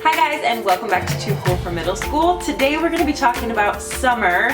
Hi guys, and welcome back to Too Cool for Middle School. Today we're going to be talking about summer,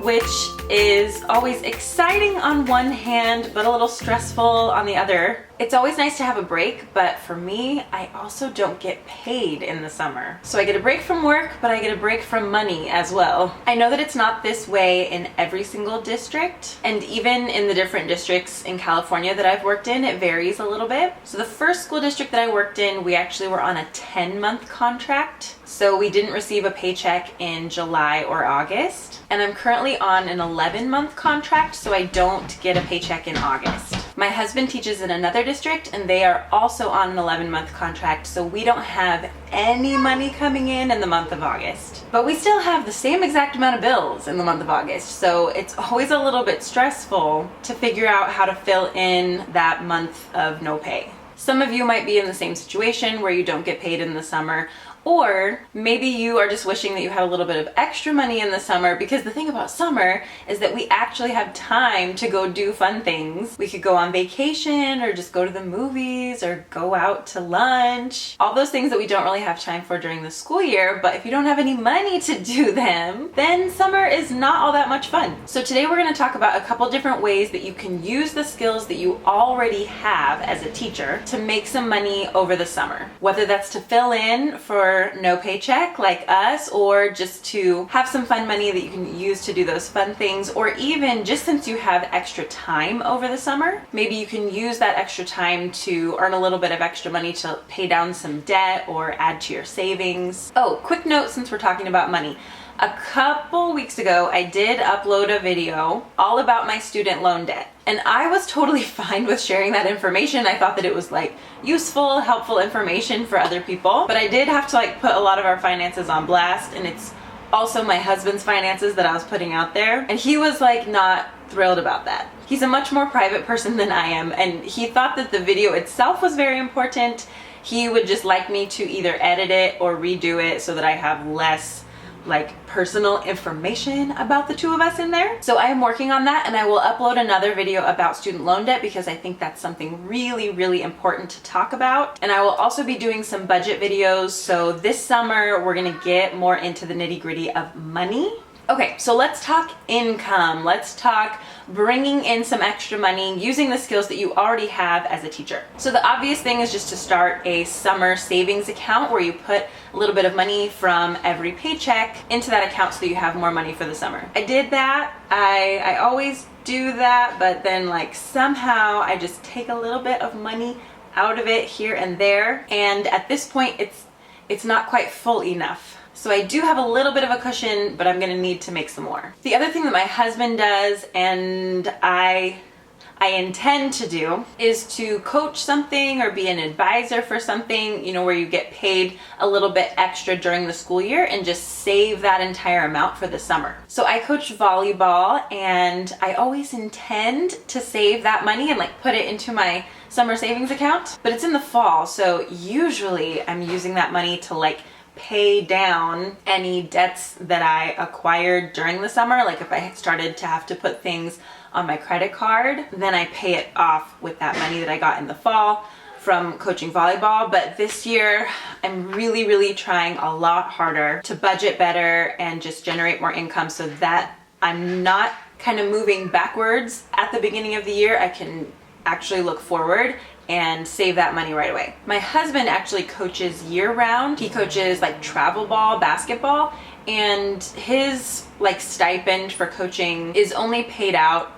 which is always exciting on one hand, but a little stressful on the other. It's always nice to have a break, but for me, I also don't get paid in the summer. So I get a break from work, but I get a break from money as well. I know that it's not this way in every single district, and even in the different districts in California that I've worked in, it varies a little bit. So the first school district that I worked in, we actually were on a 10-month contract. So we didn't receive a paycheck in July or August. And I'm currently on an 11-month contract, so I don't get a paycheck in August. My husband teaches in another district and they are also on an 11-month contract, so we don't have any money coming in the month of August. But we still have the same exact amount of bills in the month of August, so it's always a little bit stressful to figure out how to fill in that month of no pay. Some of you might be in the same situation where you don't get paid in the summer, or maybe you are just wishing that you had a little bit of extra money in the summer, because the thing about summer is that we actually have time to go do fun things. We could go on vacation or just go to the movies or go out to lunch. All those things that we don't really have time for during the school year, but if you don't have any money to do them, then summer is not all that much fun. So today we're going to talk about a couple different ways that you can use the skills that you already have as a teacher to make some money over the summer. Whether that's to fill in for no paycheck like us, or just to have some fun money that you can use to do those fun things, or even just since you have extra time over the summer, maybe you can use that extra time to earn a little bit of extra money to pay down some debt or add to your savings. Oh, quick note since we're talking about money. A couple weeks ago, I did upload a video all about my student loan debt. And I was totally fine with sharing that information. I thought that it was like useful, helpful information for other people. But I did have to put a lot of our finances on blast, and it's also my husband's finances that I was putting out there. And he was not thrilled about that. He's a much more private person than I am, and he thought that the video itself was very important. He would just like me to either edit it or redo it so that I have less personal information about the two of us in there. So I am working on that, and I will upload another video about student loan debt because I think that's something really, really important to talk about. And I will also be doing some budget videos. So this summer we're gonna get more into the nitty-gritty of money. Okay, so let's talk income. Let's talk bringing in some extra money using the skills that you already have as a teacher. So the obvious thing is just to start a summer savings account where you put a little bit of money from every paycheck into that account so that you have more money for the summer. I did that. I always do that, but then somehow I just take a little bit of money out of it here and there. And at this point, it's not quite full enough. So I do have a little bit of a cushion, but I'm gonna need to make some more. The other thing that my husband does, and I intend to do, is to coach something or be an advisor for something, where you get paid a little bit extra during the school year and just save that entire amount for the summer. So I coach volleyball, and I always intend to save that money and put it into my summer savings account, but it's in the fall, so usually I'm using that money to pay down any debts that I acquired during the summer. If I started to have to put things on my credit card, then I pay it off with that money that I got in the fall from coaching volleyball. But this year, I'm really, really trying a lot harder to budget better and just generate more income so that I'm not kind of moving backwards at the beginning of the year. I can actually look forward and save that money right away. My husband actually coaches year-round. He coaches travel ball, basketball, and his stipend for coaching is only paid out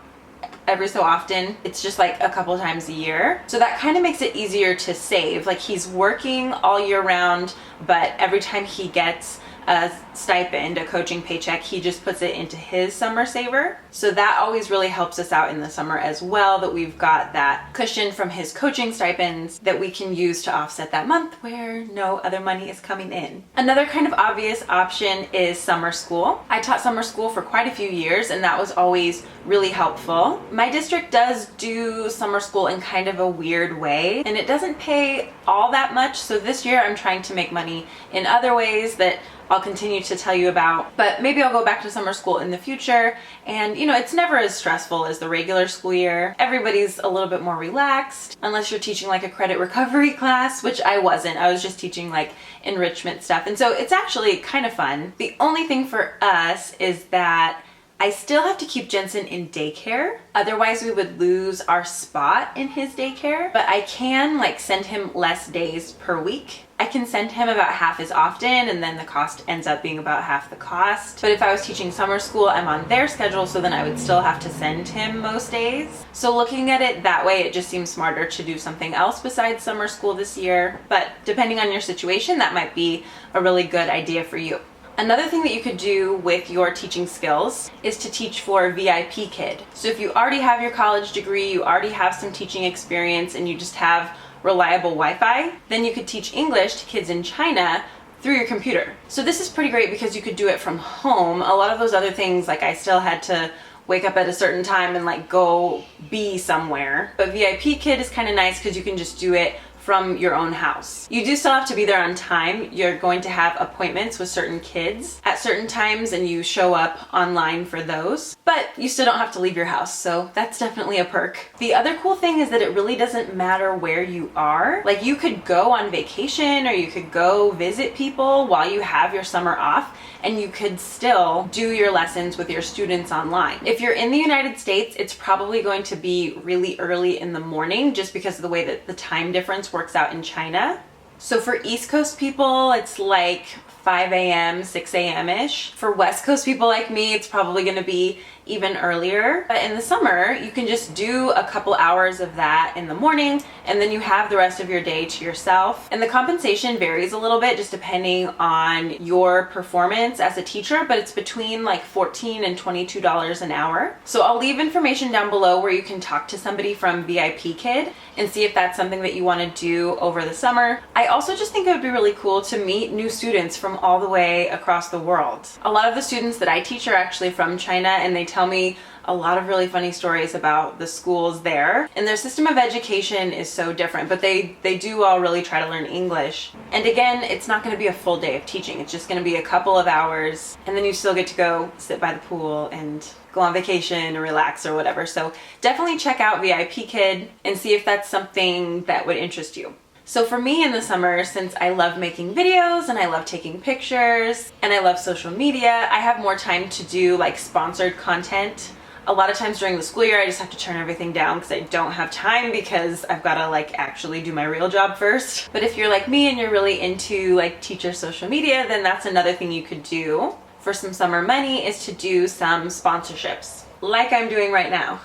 every so often. It's just a couple times a year. So that kind of makes it easier to save. He's working all year round, but every time he gets a stipend, a coaching paycheck, he just puts it into his summer saver. So that always really helps us out in the summer as well, that we've got that cushion from his coaching stipends that we can use to offset that month where no other money is coming in. Another kind of obvious option is summer school. I taught summer school for quite a few years, and that was always really helpful. My district does do summer school in kind of a weird way, and it doesn't pay all that much. So this year I'm trying to make money in other ways that I'll continue to tell you about. But maybe I'll go back to summer school in the future. And you know, it's never as stressful as the regular school year. Everybody's a little bit more relaxed, unless you're teaching like a credit recovery class, which I wasn't. I was just teaching like enrichment stuff. And so it's actually kind of fun. The only thing for us is that I still have to keep Jensen in daycare. Otherwise we would lose our spot in his daycare, but I can like send him less days per week. I can send him about half as often, and then the cost ends up being about half the cost. But if I was teaching summer school, I'm on their schedule, so then I would still have to send him most days. So looking at it that way, it just seems smarter to do something else besides summer school this year. But depending on your situation, that might be a really good idea for you. Another thing that you could do with your teaching skills is to teach for Vipkid. So if you already have your college degree, you already have some teaching experience, and you just have reliable Wi-Fi, then you could teach English to kids in China through your computer. So this is pretty great because you could do it from home. A lot of those other things, like I still had to wake up at a certain time and like go be somewhere. But Vipkid is kind of nice because you can just do it from your own house. You do still have to be there on time. You're going to have appointments with certain kids at certain times, and you show up online for those, but you still don't have to leave your house, so that's definitely a perk. The other cool thing is that it really doesn't matter where you are. Like, you could go on vacation or you could go visit people while you have your summer off, and you could still do your lessons with your students online. If you're in the United States, it's probably going to be really early in the morning just because of the way that the time difference works out in China. So for East Coast people, it's like 5 a.m., 6 a.m.-ish. For West Coast people like me, it's probably gonna be even earlier. But in the summer, you can just do a couple hours of that in the morning, and then you have the rest of your day to yourself. And the compensation varies a little bit just depending on your performance as a teacher, but it's between like $14 and $22 an hour. So I'll leave information down below where you can talk to somebody from Vipkid and see if that's something that you want to do over the summer. I also just think it would be really cool to meet new students from all the way across the world. A lot of the students that I teach are actually from China, and they tell me a lot of really funny stories about the schools there. And their system of education is so different, but they do all really try to learn English. And again, it's not going to be a full day of teaching. It's just going to be a couple of hours, and then you still get to go sit by the pool and go on vacation or relax or whatever. So definitely check out Vipkid and see if that's something that would interest you. So for me in the summer, since I love making videos and I love taking pictures and I love social media, I have more time to do like sponsored content. A lot of times during the school year, I just have to turn everything down because I don't have time because I've got to like actually do my real job first. But if you're like me and you're really into like teacher social media, then that's another thing you could do for some summer money, is to do some sponsorships like I'm doing right now.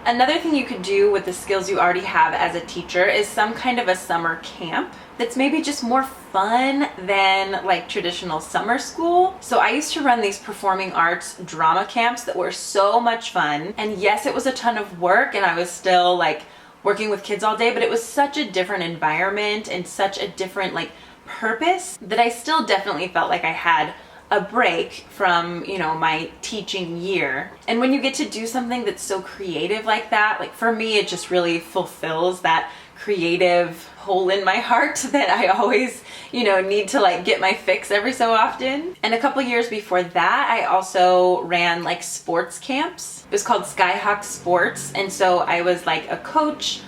Another thing you could do with the skills you already have as a teacher is some kind of a summer camp that's maybe just more fun than like traditional summer school. So I used to run these performing arts drama camps that were so much fun. And yes, it was a ton of work and I was still like working with kids all day, but it was such a different environment and such a different like purpose that I still definitely felt like I had a break from, you know, my teaching year. And when you get to do something that's so creative like that, like for me, it just really fulfills that creative hole in my heart that I always, you know, need to like get my fix every so often. And a couple years before that, I also ran like sports camps. It was called Skyhawk Sports. And so I was like a coach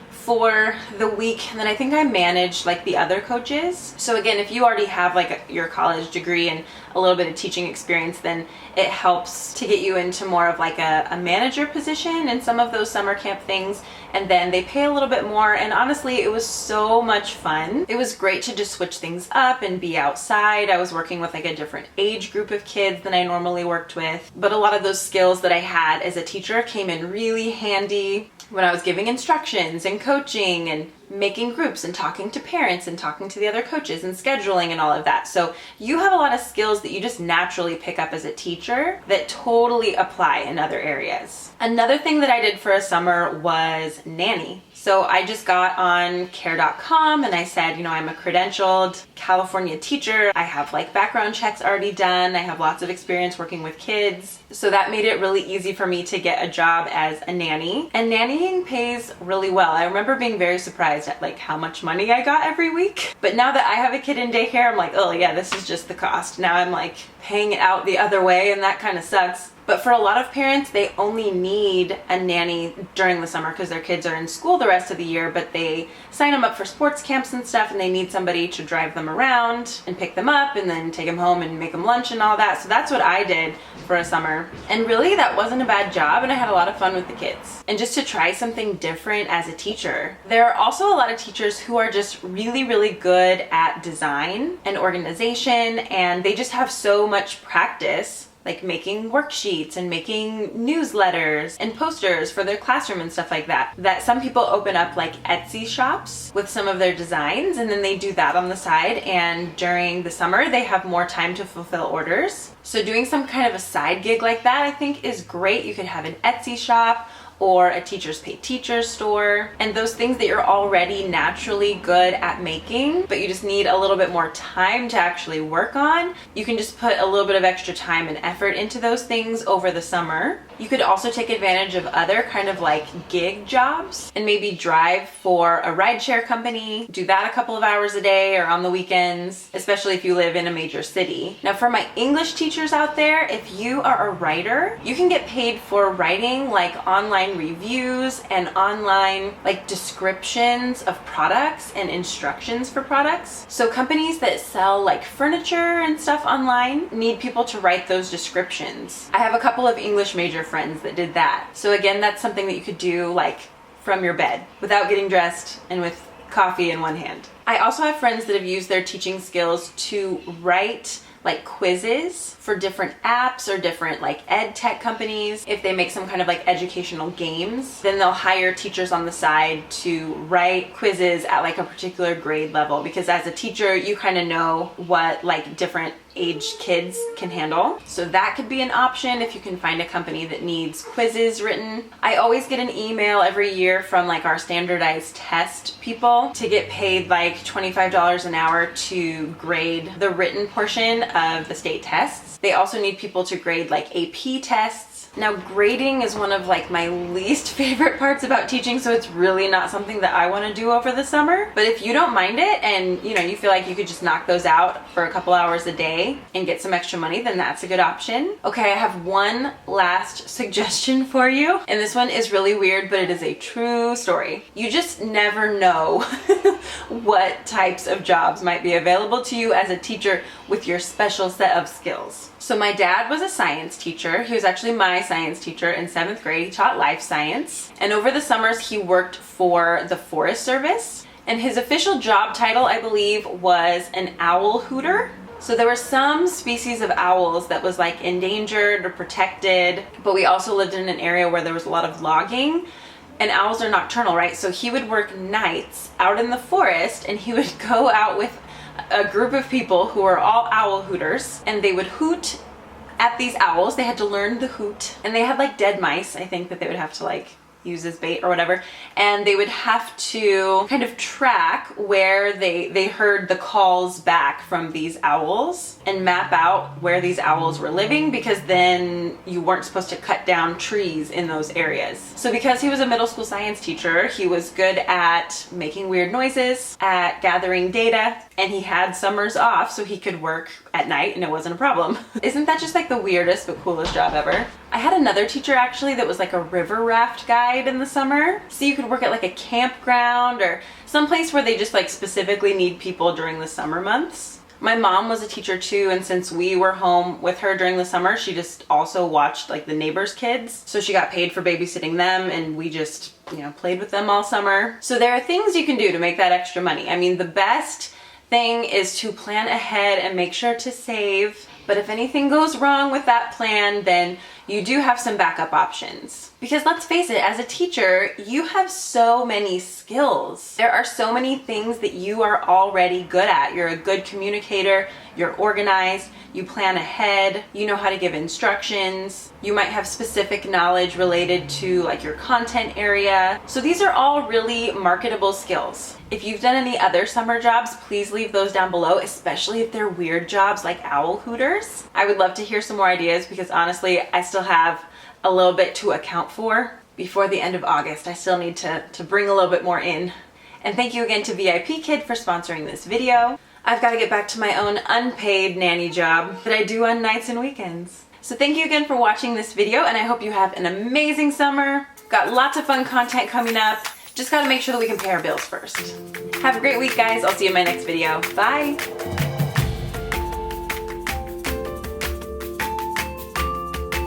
for the week, and then I think I managed like the other coaches. So again, if you already have like your college degree and a little bit of teaching experience, then it helps to get you into more of like a manager position in some of those summer camp things, and then they pay a little bit more. And honestly, it was so much fun. It was great to just switch things up and be outside. I was working with like a different age group of kids than I normally worked with, but a lot of those skills that I had as a teacher came in really handy when I was giving instructions and coaching and making groups and talking to parents and talking to the other coaches and scheduling and all of that. So you have a lot of skills that you just naturally pick up as a teacher that totally apply in other areas. Another thing that I did for a summer was Nanny. So I just got on care.com and I said, you know, I'm a credentialed California teacher. I have like background checks already done. I have lots of experience working with kids. So that made it really easy for me to get a job as a nanny. And nannying pays really well. I remember being very surprised surprised at like how much money I got every week. But now that I have a kid in daycare, I'm like, oh yeah, this is just the cost. Now I'm like paying it out the other way, and that kind of sucks. But for a lot of parents, they only need a nanny during the summer because their kids are in school the rest of the year, but they sign them up for sports camps and stuff, and they need somebody to drive them around and pick them up and then take them home and make them lunch and all that. So that's what I did for a summer. And really, that wasn't a bad job, and I had a lot of fun with the kids. And just to try something different as a teacher. There are also a lot of teachers who are just really, really good at design and organization, and they just have so much practice, like making worksheets and making newsletters and posters for their classroom and stuff like that, that some people open up like Etsy shops with some of their designs, and then they do that on the side, and during the summer they have more time to fulfill orders. So doing some kind of a side gig like that I think is great. You could have an Etsy shop or a teachers pay teachers store, and those things that you're already naturally good at making, but you just need a little bit more time to actually work on. You can just put a little bit of extra time and effort into those things over the summer. You could also take advantage of other kind of like gig jobs and maybe drive for a rideshare company, do that a couple of hours a day or on the weekends, especially if you live in a major city. Now for my English teachers out there, if you are a writer, you can get paid for writing like online reviews and online like descriptions of products and instructions for products. So companies that sell like furniture and stuff online need people to write those descriptions. I have a couple of English major friends that did that. So again, that's something that you could do like from your bed without getting dressed and with coffee in one hand. I also have friends that have used their teaching skills to write like quizzes for different apps or different like ed tech companies. If they make some kind of like educational games, then they'll hire teachers on the side to write quizzes at like a particular grade level, because as a teacher you kind of know what like different aged kids can handle. So that could be an option if you can find a company that needs quizzes written. I always get an email every year from like our standardized test people to get paid like $25 an hour to grade the written portion of the state tests. They also need people to grade like AP tests. Now grading is one of like my least favorite parts about teaching, so it's really not something that I want to do over the summer. But if you don't mind it and you know you feel like you could just knock those out for a couple hours a day and get some extra money, then that's a good option. Okay, I have one last suggestion for you, and this one is really weird, but it is a true story. You just never know what types of jobs might be available to you as a teacher with your special set of skills. So my dad was a science teacher. He was actually my science teacher in 7th grade. He taught life science. And over the summers, he worked for the Forest Service. And his official job title, I believe, was an owl hooter. So there were some species of owls that was like endangered or protected, but we also lived in an area where there was a lot of logging. And owls are nocturnal, right? So he would work nights out in the forest, and he would go out with a group of people who are all owl hooters, and they would hoot at these owls. They had to learn the hoot, and they had like dead mice, I think, that they would have to like use as bait or whatever, and they would have to kind of track where they heard the calls back from these owls and map out where these owls were living, because then you weren't supposed to cut down trees in those areas. So because he was a middle school science teacher, he was good at making weird noises, at gathering data, and he had summers off so he could work at night and it wasn't a problem. Isn't that just like the weirdest but coolest job ever? I had another teacher actually that was like a river raft guide in the summer. So you could work at like a campground or someplace where they just like specifically need people during the summer months. My mom was a teacher too, and since we were home with her during the summer, she just also watched like the neighbors' kids. So she got paid for babysitting them, and we just, you know, played with them all summer. So there are things you can do to make that extra money. I mean, the best thing is to plan ahead and make sure to save. But if anything goes wrong with that plan, then you do have some backup options. Because let's face it, as a teacher, you have so many skills. There are so many things that you are already good at. You're a good communicator, you're organized, you plan ahead, you know how to give instructions, you might have specific knowledge related to like your content area. So these are all really marketable skills. If you've done any other summer jobs, please leave those down below, especially if they're weird jobs like owl hooters. I would love to hear some more ideas, because honestly, I still have a little bit to account for before the end of August. I still need to bring a little bit more in. And thank you again to Vipkid for sponsoring this video. I've got to get back to my own unpaid nanny job that I do on nights and weekends. So thank you again for watching this video, and I hope you have an amazing summer. Got lots of fun content coming up. Just got to make sure that we can pay our bills first. Have a great week, guys. I'll see you in my next video. Bye.